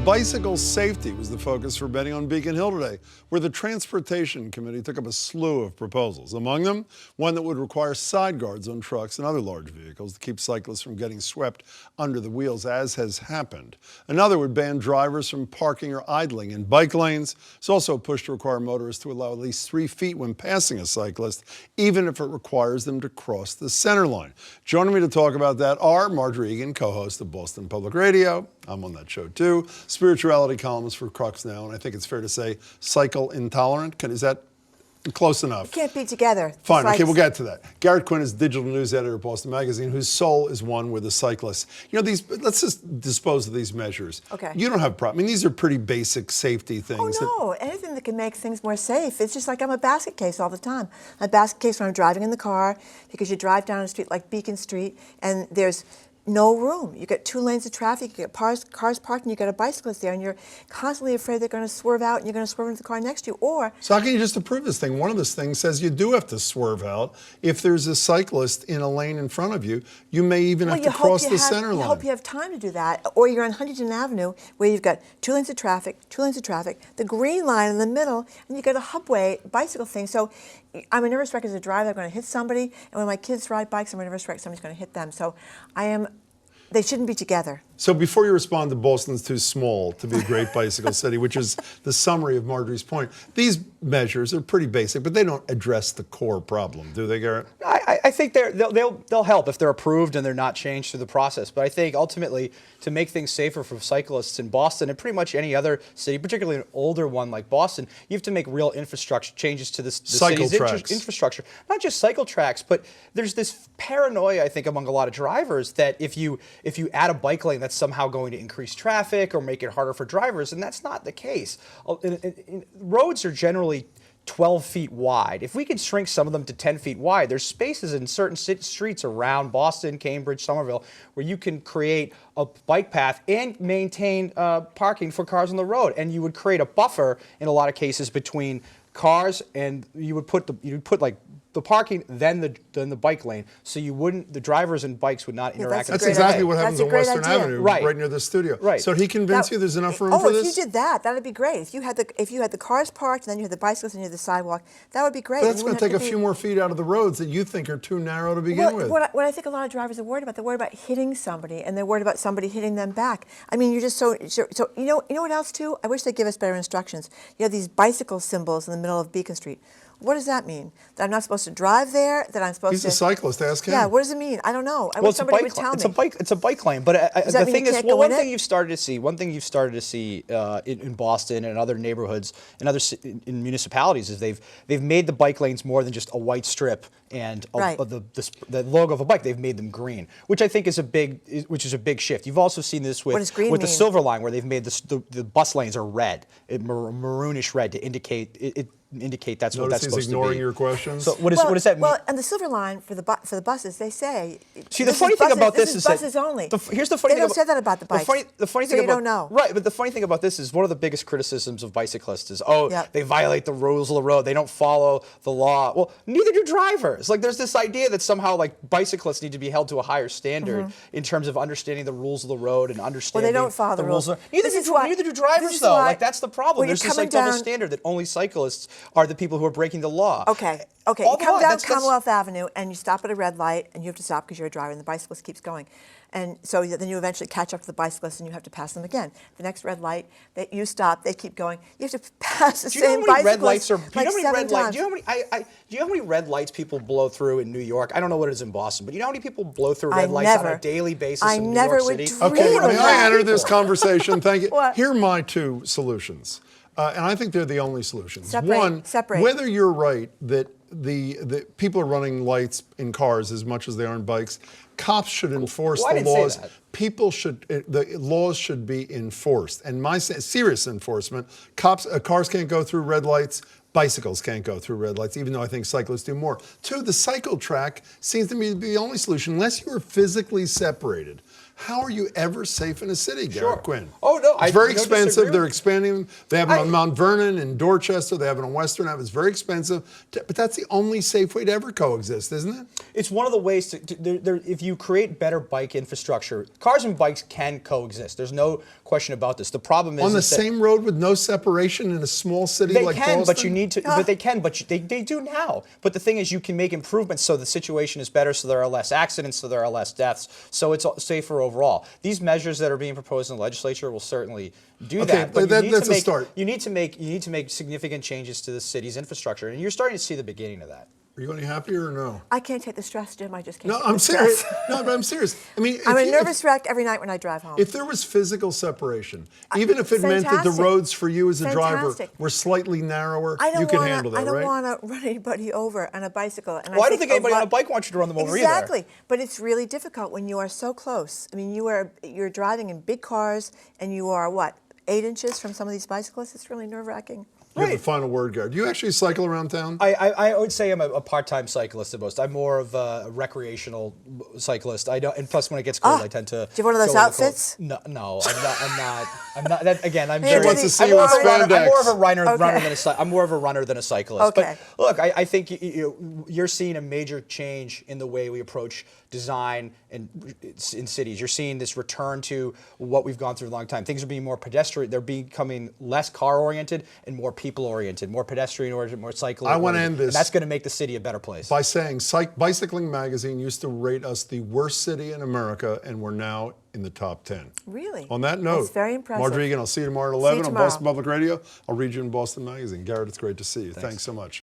Bicycle safety was the focus for betting on Beacon Hill today, where the Transportation Committee took up a slew of proposals. Among them, one that would require side guards on trucks and other large vehicles to keep cyclists from getting swept under the wheels, as has happened. Another would ban drivers from parking or idling in bike lanes. It's also a push to require motorists to allow at least 3 feet when passing a cyclist, even if it requires them to cross the center line. Joining me to talk about that are Margery Eagan, co-host of Boston Public Radio. I'm on that show too. Spirituality columnist for Crux Now, and I think it's fair to say cycle intolerant. Is that close enough? You can't be together. Fine, okay, we'll get to that. Garrett Quinn is digital news editor of Boston Magazine, whose soul is one with the cyclists. You know, let's just dispose of these measures. Okay. You don't have a problem. I mean, these are pretty basic safety things. Oh, no. Anything that can make things more safe. It's just like I'm a basket case all the time. I'm a basket case when I'm driving in the car, because you drive down a street like Beacon Street, and there's no room. You got 2 lanes of traffic, you got cars parked, and you got a bicyclist there, and you're constantly afraid they're going to swerve out and you're going to swerve into the car next to you. Or so how can you just approve this thing? One of those things says you do have to swerve out. If there's a cyclist in a lane in front of you, you may even have to cross the center line. You hope you have time to do that. Or you're on Huntington Avenue, where you've got 2 lanes of traffic, the green line in the middle, and you got a hubway bicycle thing. So I'm a nervous wreck as a driver. I'm going to hit somebody, and when my kids ride bikes, I'm a nervous wreck. Somebody's going to hit them. So they shouldn't be together. So before you respond to Boston's too small to be a great bicycle city, which is the summary of Margery's point, these measures are pretty basic, but they don't address the core problem, do they, Garrett? I think they'll help if they're approved and they're not changed through the process. But I think ultimately, to make things safer for cyclists in Boston and pretty much any other city, particularly an older one like Boston, you have to make real infrastructure changes to the city's infrastructure. Not just cycle tracks, but there's this paranoia, I think, among a lot of drivers that if you add a bike lane, that's somehow going to increase traffic or make it harder for drivers, and that's not the case. Roads are generally 12 feet wide. If we could shrink some of them to 10 feet wide, there's spaces in certain streets around Boston, Cambridge, Somerville, where you can create a bike path and maintain parking for cars on the road. And you would create a buffer in a lot of cases between cars, and you would put like the parking, then the bike lane, so the drivers and bikes would not interact. That's exactly what happens on Western Avenue, right near the studio. Right. So he convinced you there's enough room for this? If you did that, that'd be great. If you had the cars parked, and then you had the bicycles and you had the sidewalk, that would be great. But that's going to take a few more feet out of the roads that you think are too narrow to begin with. What I think a lot of drivers are worried about, they're worried about hitting somebody, and they're worried about somebody hitting them back. I mean, you're just so you know what else too? I wish they'd give us better instructions. You have these bicycle symbols in the middle of Beacon Street. What does that mean? That I'm not supposed to drive there? That I'm supposed to... He's a cyclist, ask him. Yeah, what does it mean? I don't know. I wish somebody would tell me. It's a bike lane, but the thing is, one thing you've started to see in Boston and other neighborhoods and in municipalities is they've made the bike lanes more than just a white strip and the logo of a bike. They've made them green, which I think is a big shift. You've also seen this with the Silver Line, where they've made the bus lanes are red, maroonish red, to indicate that's what that's supposed to be. He's ignoring your questions. So what does that mean? Well, and the Silver Line for the buses, they say. See, the funny thing about this is that buses only. Here's the funny thing. They don't say that about the bikes. The funny thing so you about don't know. Right, but the funny thing about this is one of the biggest criticisms of bicyclists is they violate the rules of the road. They don't follow the law. Well, neither do drivers. Like, there's this idea that somehow like bicyclists need to be held to a higher standard in terms of understanding the rules of the road and understanding. Well, they don't follow the rules. Neither do drivers, though. Like, that's the problem. There's this double standard that only cyclists are the people who are breaking the law. Okay. You come down Commonwealth Avenue and you stop at a red light, and you have to stop because you're a driver and the bicyclist keeps going. And so then you eventually catch up to the bicyclist and you have to pass them again. The next red light, you stop, they keep going. You have to pass the same bicyclist like 7 times. Do you know how many red lights people blow through in New York? I don't know what it is in Boston, but you know how many people blow through red lights on a daily basis in New York City? Okay, may I enter this conversation? Thank you. What? Here are my 2 solutions. And I think they're the only solutions. Separate. Whether you're right that the people are running lights in cars as much as they are in bikes, cops should enforce the laws. The laws should be enforced. And my serious enforcement, cars can't go through red lights. Bicycles can't go through red lights, even though I think cyclists do more. 2, the cycle track seems to me to be the only solution. Unless you are physically separated, how are you ever safe in a city, Garrett Quinn? Oh, no. It's very expensive. They're expanding. They have it on Mount Vernon and Dorchester. They have it on Western Ave. It's very expensive. But that's the only safe way to ever coexist, isn't it? It's one of the ways if you create better bike infrastructure, cars and bikes can coexist. There's no question about this. The problem is On the is that same road with no separation in a small city they like can, Boston? but you need to. But they can, but they do now. But the thing is, you can make improvements so the situation is better, so there are less accidents, so there are less deaths, so it's safer overall. These measures that are being proposed in the legislature will certainly do Okay, that. but you need that's to a make, start. You need to make significant changes to the city's infrastructure, and you're starting to see the beginning of that. Are you any happier or no? I can't take the stress, Jim. I just can't. No, take I'm the serious. stress. No, but I'm serious. I mean, I'm a if nervous wreck every night when I drive home. If there was physical separation, even if it meant that the Fantastic. roads for you as a driver Fantastic. were slightly narrower, I don't you can wanna, handle that, I don't right? want to run anybody over on a bicycle. And Well, I don't think a anybody on lot- a bike wants you to run them over either. Exactly, but it's really difficult when you are so close. I mean, you're driving in big cars, and you are what, 8 inches from some of these bicyclists. It's really nerve-wracking. You have Right. the final word, Garrett. Do you actually cycle around town? I would say I'm a part-time cyclist at most. I'm more of a recreational cyclist. I don't, and plus when it gets cold, I tend to. Do you have one of those go with the cold. outfits? No, I'm not. That, again, I'm He very. wants to see I'm you more in of a runner- I'm spandex. more of a runner Okay. than I'm more of a runner than a cyclist. Okay. But look, I think you're seeing a major change in the way we approach design in cities. You're seeing this return to what we've gone through a long time. Things are being more pedestrian. They're becoming less car-oriented and more people-oriented, more pedestrian-oriented, more cycle-oriented. I wanna end this And that's going to make the city a better place. By saying Bicycling Magazine used to rate us the worst city in America, and we're now in the top 10. Really? On that note, That's very impressive. Marjorie Egan, I'll see you tomorrow at See you 11 on tomorrow. Boston Public Radio. I'll read you in Boston Magazine. Garrett, it's great to see you. Thanks so much.